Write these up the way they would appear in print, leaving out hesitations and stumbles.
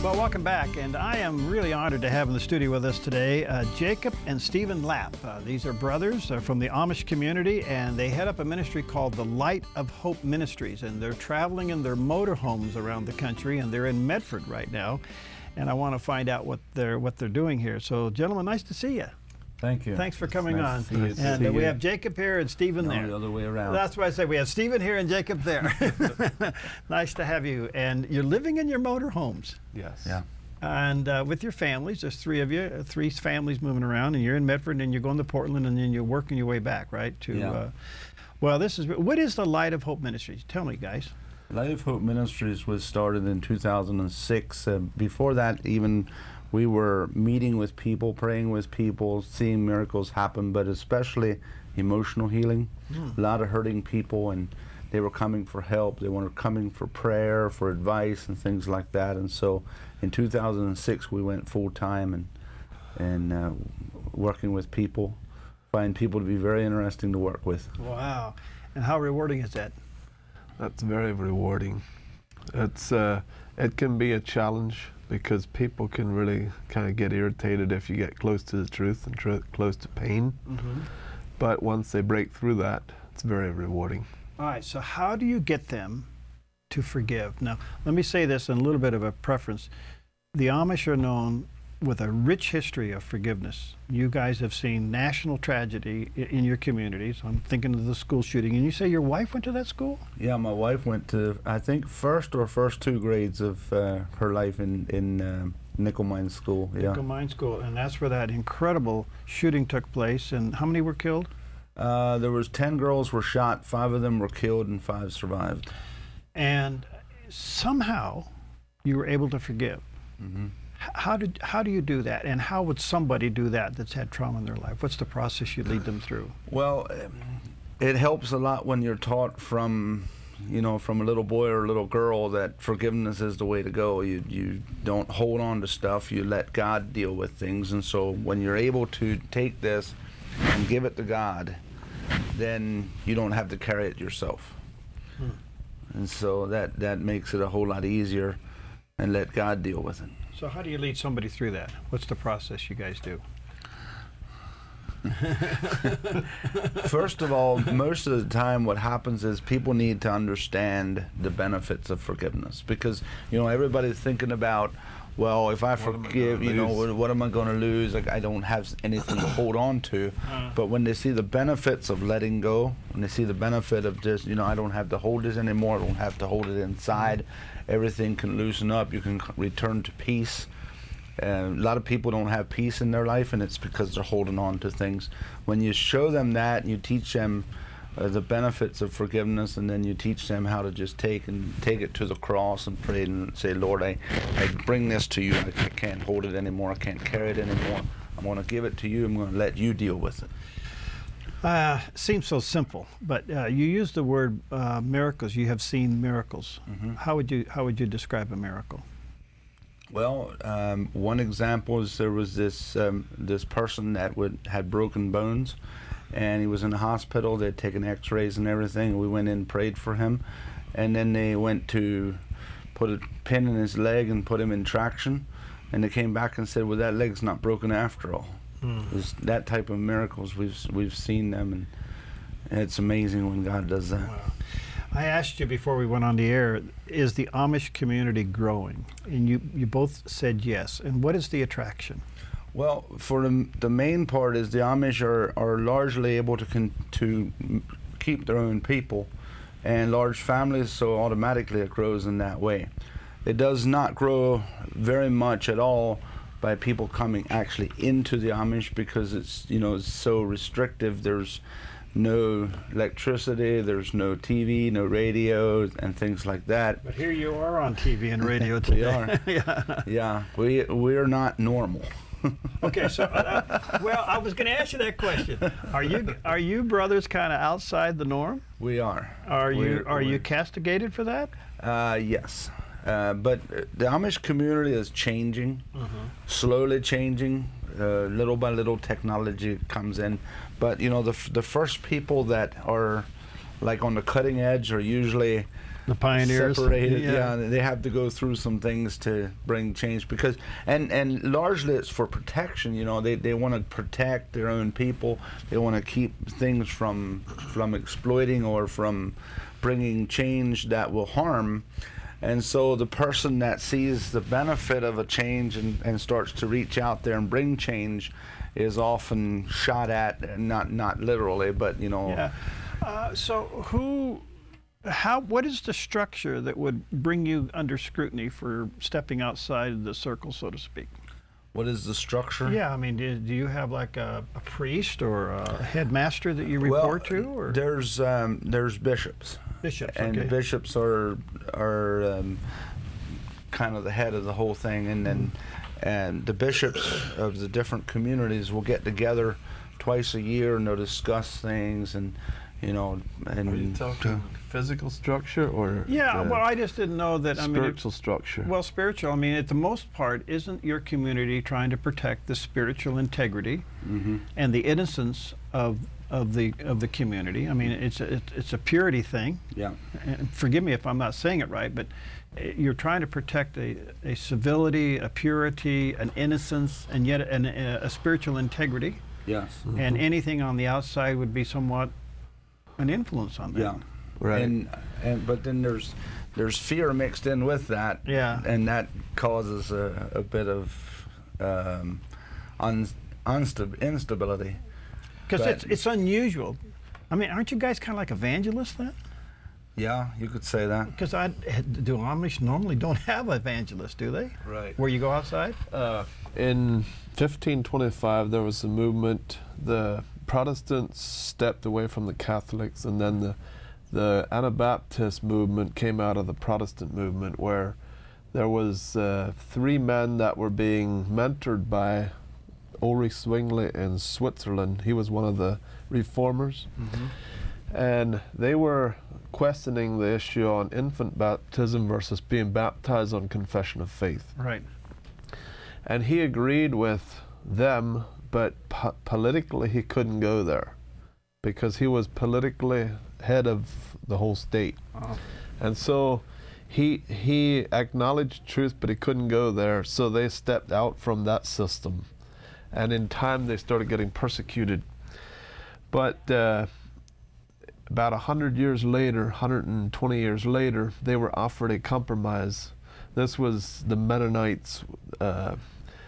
Well, welcome back, and I am really honored to have in the studio with us today Jacob and Steven Lapp. These are brothers from the Amish community, and they head up a ministry called the Light of Hope Ministries, and they're traveling in their motorhomes around the country, and they're in Medford right now, and I want to find out what they're doing here. So, gentlemen, nice to see you. Thank you. Thanks for coming on. And we have Jacob here and Steven there. The other way around. That's why I say we have Steven here and Jacob there. Nice to have you. And you're living in your motorhomes. Yes. Yeah. And with your families, there's three of you, three families moving around, and you're in Medford, and you're going to Portland, and then you're working your way back, right? Well, what is the Light of Hope Ministries? Tell me, guys. Light of Hope Ministries was started in 2006. Before that, even we were meeting with people, praying with people, seeing miracles happen, but especially emotional healing. A lot of hurting people, and they were coming for help. They were coming for prayer, for advice, and things like that. And so in 2006, we went full-time and working with people, find people to be very interesting to work with. Wow. And how rewarding is that? That's very rewarding. It can be a challenge because people can really kind of get irritated if you get close to the truth and close to pain. But once they break through that, it's very rewarding. All right, so how do you get them to forgive? Now, let me say this in a little bit of a preference. The Amish are known with a rich history of forgiveness. You guys have seen national tragedy in your communities. I'm thinking of the school shooting. And you say your wife went to that school? Yeah, my wife went to, I think, first two grades of her life in Nickel Mine School. Yeah. Nickel Mine School, and that's where that incredible shooting took place. And how many were killed? There was 10 girls were shot, 5 of them were killed, and 5 survived. And somehow you were able to forgive. How do you do that, and how would somebody do that that's had trauma in their life? What's the process you lead them through? Well, it helps a lot when you're taught from a little boy or a little girl that forgiveness is the way to go. You don't hold on to stuff, you let God deal with things. And so when you're able to take this and give it to God, then you don't have to carry it yourself. And so that makes it a whole lot easier, and let God deal with it. So how do you lead somebody through that? What's the process you guys do? First of all, most of the time what happens is people need to understand the benefits of forgiveness, because everybody's thinking about, well, if I forgive, what am I going to lose? Like, I don't have anything to hold on to. But when they see the benefits of letting go, when they see the benefit of just, I don't have to hold this anymore, I don't have to hold it inside, everything can loosen up, you can return to peace. A lot of people don't have peace in their life, and it's because they're holding on to things. When you show them that, you teach them the benefits of forgiveness, and then you teach them how to just take it to the cross and pray and say, Lord, I bring this to you. I can't hold it anymore. I can't carry it anymore. I'm going to give it to you. I'm going to let you deal with it. Seems so simple, but you use the word miracles. You have seen miracles. How would you describe a miracle? Well, one example is there was this person that had broken bones, and he was in the hospital. They'd taken x-rays and everything. We went in, prayed for him, and then they went to put a pin in his leg and put him in traction, and they came back and said, well, that leg's not broken after all. It's that type of miracles, we've seen them, and it's amazing when God does that. Wow. I asked you before we went on the air, is the Amish community growing? And you both said yes. And what is the attraction? Well, for the main part is the Amish are largely able to keep their own people and large families, so automatically it grows in that way. It does not grow very much at all by people coming actually into the Amish, because it's it's so restrictive. There's no electricity, there's no TV, no radio, and things like that. But here you are on TV and radio today. We are. Yeah, we're not normal. Okay, so well, I was going to ask you that question. Are you brothers kind of outside the norm? We are. Are you castigated for that? Yes. But the Amish community is changing, slowly changing. Little by little technology comes in. But the first people that are like on the cutting edge are usually The pioneers. separated. Yeah, they have to go through some things to bring change because, and largely it's for protection. You know, they want to protect their own people. They want to keep things from exploiting or from bringing change that will harm. And so the person that sees the benefit of a change and starts to reach out there and bring change is often shot at, not literally, but you know. Yeah. What is the structure that would bring you under scrutiny for stepping outside the circle, so to speak? What is the structure? Yeah, I mean, do you have like a priest or a headmaster that you report to? Or? There's bishops. Bishops, and okay. bishops are kind of the head of the whole thing, and then and the bishops of the different communities will get together twice a year and they'll discuss things, and you know. And are you talking physical structure or? Yeah, well, I just didn't know that. Spiritual structure. Well, spiritual. I mean, at the most part, isn't your community trying to protect the spiritual integrity and the innocence of the community? I mean, it's a purity thing. Yeah. And forgive me if I'm not saying it right, but you're trying to protect a civility, a purity, an innocence, and yet a spiritual integrity. Yes. And anything on the outside would be somewhat an influence on that. Yeah. Right. But then there's fear mixed in with that. Yeah. And that causes a bit of instability. Because it's unusual. I mean, aren't you guys kind of like evangelists then? Yeah, you could say that. Because do Amish normally don't have evangelists, do they? Right. Where you go outside? In 1525, there was a movement. The Protestants stepped away from the Catholics, and then the Anabaptist movement came out of the Protestant movement, where there was 3 men that were being mentored by Ulrich Zwingli in Switzerland. He was one of the reformers. And they were questioning the issue on infant baptism versus being baptized on confession of faith. Right. And he agreed with them, but politically he couldn't go there because he was politically head of the whole state. Oh. And so he acknowledged truth, but he couldn't go there, so they stepped out from that system. And in time they started getting persecuted. But about 100 years later, 120 years later, they were offered a compromise. This was the Mennonites. The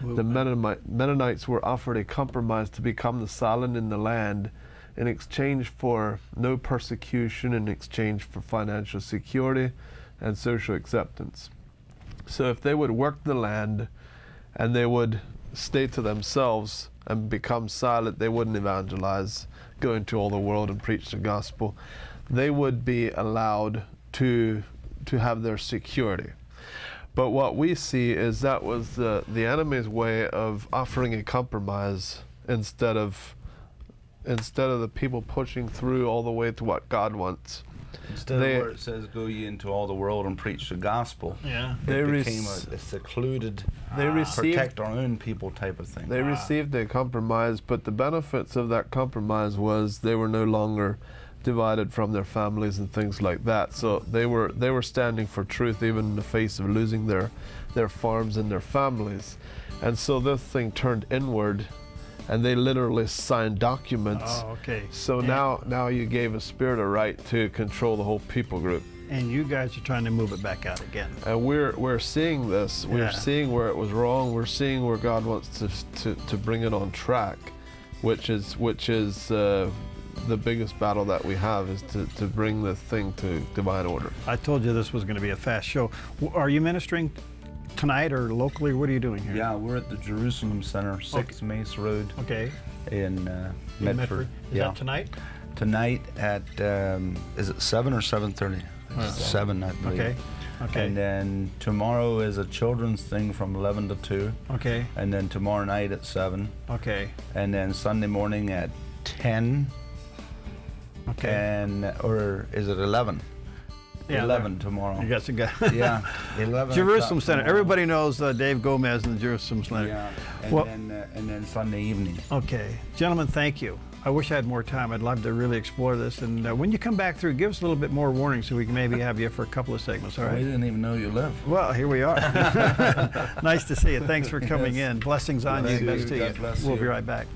Mennonites were offered a compromise to become the silent in the land in exchange for no persecution, in exchange for financial security and social acceptance. So if they would work the land and they would stay to themselves and become silent, they wouldn't evangelize, go into all the world and preach the gospel. They would be allowed to have their security. But what we see is that was the enemy's way of offering a compromise instead of the people pushing through all the way to what God wants. Instead of where it says, "Go ye into all the world and preach the gospel," Yeah. it became a secluded, protect our own people type of thing. They received a compromise, but the benefits of that compromise was they were no longer divided from their families and things like that. So they were standing for truth even in the face of losing their farms and their families. And so this thing turned inward, and they literally signed documents. Oh, okay. So now you gave a spirit a right to control the whole people group. And you guys are trying to move it back out again. And we're seeing this. We're seeing where it was wrong. We're seeing where God wants to bring it on track, which is the biggest battle that we have, is to bring the thing to divine order. I told you this was going to be a fast show. Are you ministering tonight or locally? What are you doing here? Yeah, we're at the Jerusalem Center, 6 Mace Road Okay. in Medford. Is that tonight? Tonight at, is it 7 or 7:30? 7, I believe. Okay. Okay. And then tomorrow is a children's thing from 11 to 2. Okay. And then tomorrow night at 7. Okay. And then Sunday morning at 10. Okay. Or is it 11? Yeah, 11 tomorrow. You got some guys. Yeah, 11. Jerusalem Center. tomorrow. Everybody knows Dave Gomez and the Jerusalem Center. Yeah, Well- and then Sunday evening. Okay. Gentlemen, thank you. I wish I had more time. I'd love to really explore this. And when you come back through, give us a little bit more warning so we can maybe have you for a couple of segments, all right? We didn't even know you lived. Well, here we are. Nice to see you. Thanks for coming in. Blessings on you. Thank you. Best to God you. bless We'll you. be right back.